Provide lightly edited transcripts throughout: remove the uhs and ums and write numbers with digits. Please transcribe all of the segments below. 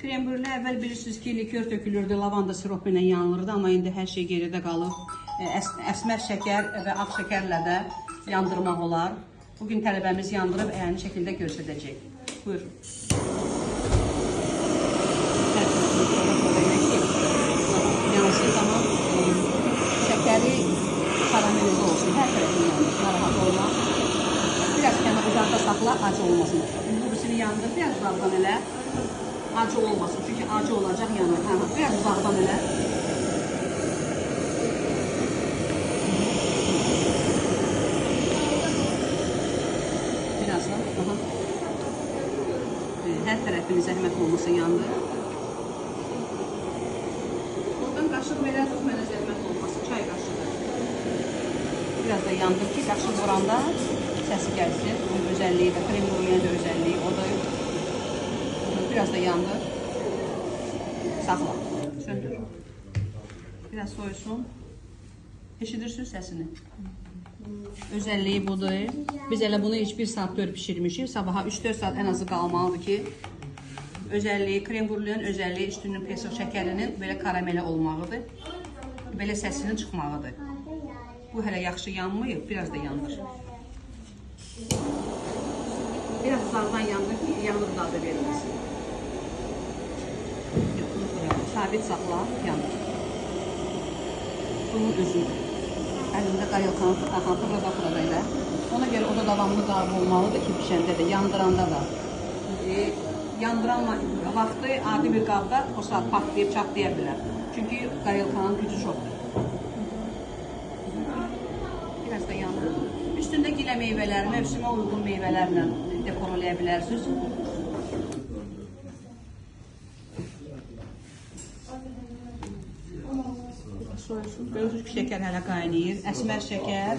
Krem brüle əvvəl bilirsiniz ki, likör tökülürdü, lavanda siropu ilə yanılırdı, amma indi hər şey geridə qalıb. Əsmər şəkər və ağ şəkərlə də yandırmaq olar. Bugün tələbəmiz yandırıb əyani şəkildə göstərəcək. Buyurun. Yansın zaman şəkəri karamelize olsun, hər tərəfini yandır, narahat olma. Biraz kənar uzaqda saxla, acı olmasın. Burasını yandır, biraz uzaqdan elə. Acı olmasın, çünki acı olacaq yanır. Biraz uzaqdan elə. Birazdan. Hər tərəfini zəhmət olmasın yandır. Oradan qaşıq belə tut, mənə zəhmət olmasın, çay qaşığı. Biraz da yandır ki, qaşıq vuranda səsi gəlsin. Özəlliyi də, krem brüleyin də özəlliyi, o da biraz da yandır. Saxla, söndür. Biraz soyusun. Eşidirsiniz səsini. Özəlliyi budur. Biz elə bunu 1 saat 4 pişirmişik. Sabaha 3-4 saat ən azı qalmalıdır ki, özəlliyi, krem brüleyin özəlliyi üstünün peso şəkərinin belə karamelə olmağıdır. Belə səsinin çıxmağıdır. Bu hələ yaxşı yanmayıb, biraz da yandır. Biraz uzaqdan yandır ki, yanır dadı verilməsin. Sabit saxla, yandır. Bunun özüdür. Əlində qayılqanı fırlada elə. Ona görə o da davamlı qarı olmalıdır ki, pişəndə də, yandıranda da. Yandıran vaxtı adi bir qabda o saat partlayıb çatlaya bilər. Çünki qayılqanın gücü çoxdur. Biraz da yandır. Üstündə gilə meyvələri, mövsümə uyğun meyvələrlə dekor eləyə bilərsiniz. Soyusun. Görürsünüz ki, şəkər hələ qaynayır. Əsmər şəkər,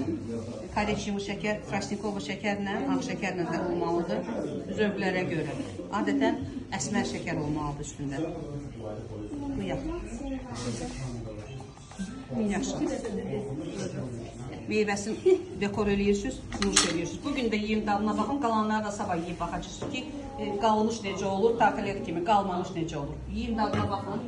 korečivi şəkər, trosnikova şəkərlə, ağ şəkərlə də olmalıdır. Zövqlərə görə. Adətən əsmər şəkər olmalıdır üstündə. Bu yaxşı. Yaxşı. Meyvəsini dekor eləyirsiniz, nuş eləyirsiniz. Bugün də yiyim dadına baxın, qalanları da sabah yiyib baxacaqsınız ki, qalmış necə olur, tartelet kimi, qalmamış necə olur. Yiyim dadına baxın.